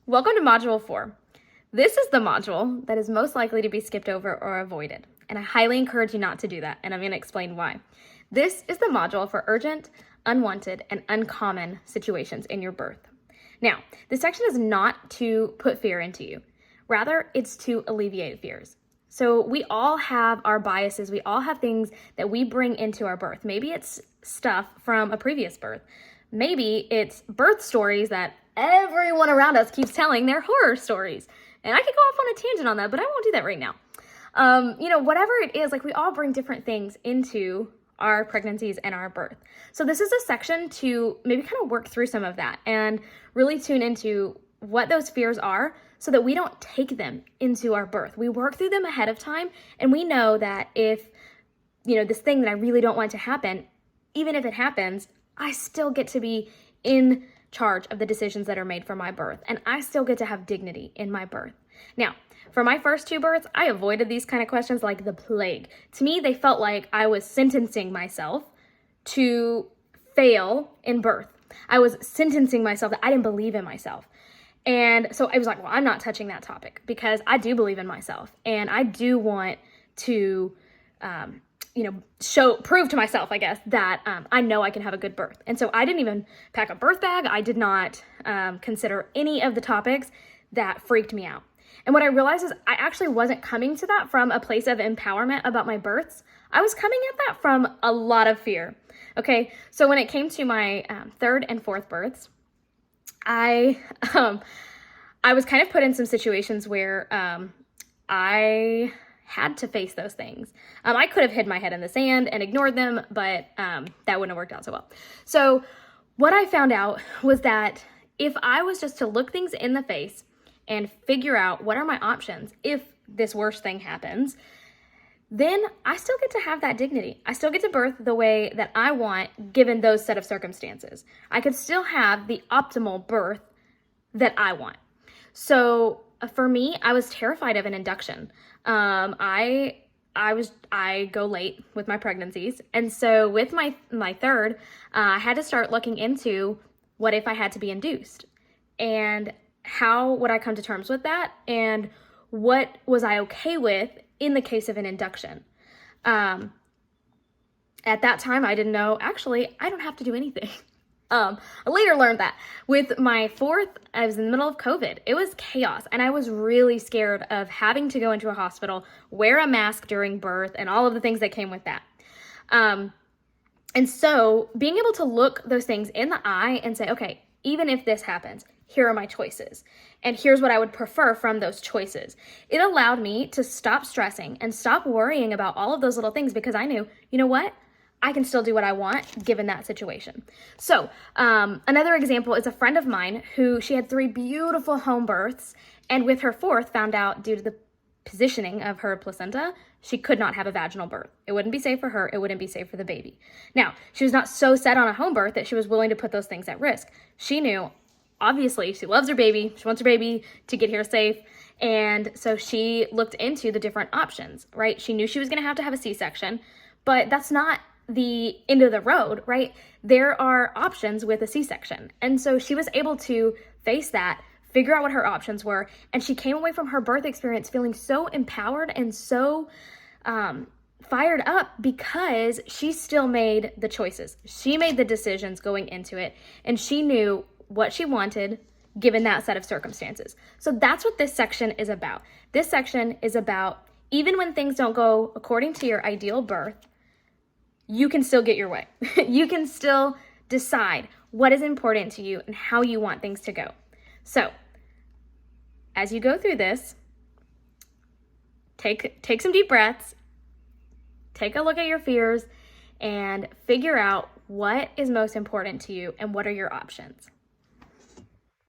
Welcome to Module 4. This is the module that is most likely to be skipped over or avoided, and I highly encourage you not to do that, and I'm going to explain why. This is the module for urgent, unwanted, and uncommon situations in your birth. Now, this section is not to put fear into you. Rather, it's to alleviate fears. So we all have our biases. We all have things that we bring into our birth. Maybe it's stuff from a previous birth. Maybe it's birth stories that everyone around us keeps telling their horror stories. And I could go off on a tangent on that, but I won't do that right now. Whatever it is, like we all bring different things into our pregnancies and our birth. So this is a section to maybe kind of work through some of that and really tune into what those fears are so that we don't take them into our birth. We work through them ahead of time, and we know that if, this thing that I really don't want to happen, even if it happens, I still get to be in charge of the decisions that are made for my birth, and I still get to have dignity in my birth. Now, for my first two births, I avoided these kind of questions like the plague. To me, they felt like I was sentencing myself to fail in birth. I was sentencing myself that I didn't believe in myself. And so I was like, well, I'm not touching that topic because I do believe in myself, and I do want to prove to myself, I guess, that I know I can have a good birth. And so I didn't even pack a birth bag. I did not consider any of the topics that freaked me out. And what I realized is I actually wasn't coming to that from a place of empowerment about my births. I was coming at that from a lot of fear. Okay, so when it came to my third and fourth births, I was kind of put in some situations where I had to face those things. I could have hid my head in the sand and ignored them, but that wouldn't have worked out so well. So what I found out was that if I was just to look things in the face and figure out what are my options if this worst thing happens, then I still get to have that dignity. I still get to birth the way that I want given those set of circumstances. I could still have the optimal birth that I want. So for me, I was terrified of an induction. I go late with my pregnancies. And so with my third, I had to start looking into what if I had to be induced, and how would I come to terms with that, and what was I okay with in the case of an induction. At that time, I didn't know, actually, I don't have to do anything. I later learned that. With my fourth, I was in the middle of COVID. It was chaos, and I was really scared of having to go into a hospital, wear a mask during birth, and all of the things that came with that. And so being able to look those things in the eye and say, okay, even if this happens, here are my choices, and here's what I would prefer from those choices. It allowed me to stop stressing and stop worrying about all of those little things because I knew, you know what? I can still do what I want given that situation. So another example is a friend of mine who she had 3 beautiful home births, and with her fourth found out due to the positioning of her placenta, she could not have a vaginal birth. It wouldn't be safe for her. It wouldn't be safe for the baby. Now, she was not so set on a home birth that she was willing to put those things at risk. She knew, obviously, she loves her baby. She wants her baby to get here safe. And so she looked into the different options, right? She knew she was going to have a C-section, but that's not the end of the road, right? There are options with a C-section. And so she was able to face that, figure out what her options were, and she came away from her birth experience feeling so empowered and so fired up because she still made the choices. She made the decisions going into it, and she knew what she wanted given that set of circumstances. So that's what this section is about. This section is about even when things don't go according to your ideal birth, you can still get your way. You can still decide what is important to you and how you want things to go. So as you go through this, take some deep breaths, take a look at your fears, and figure out what is most important to you and what are your options.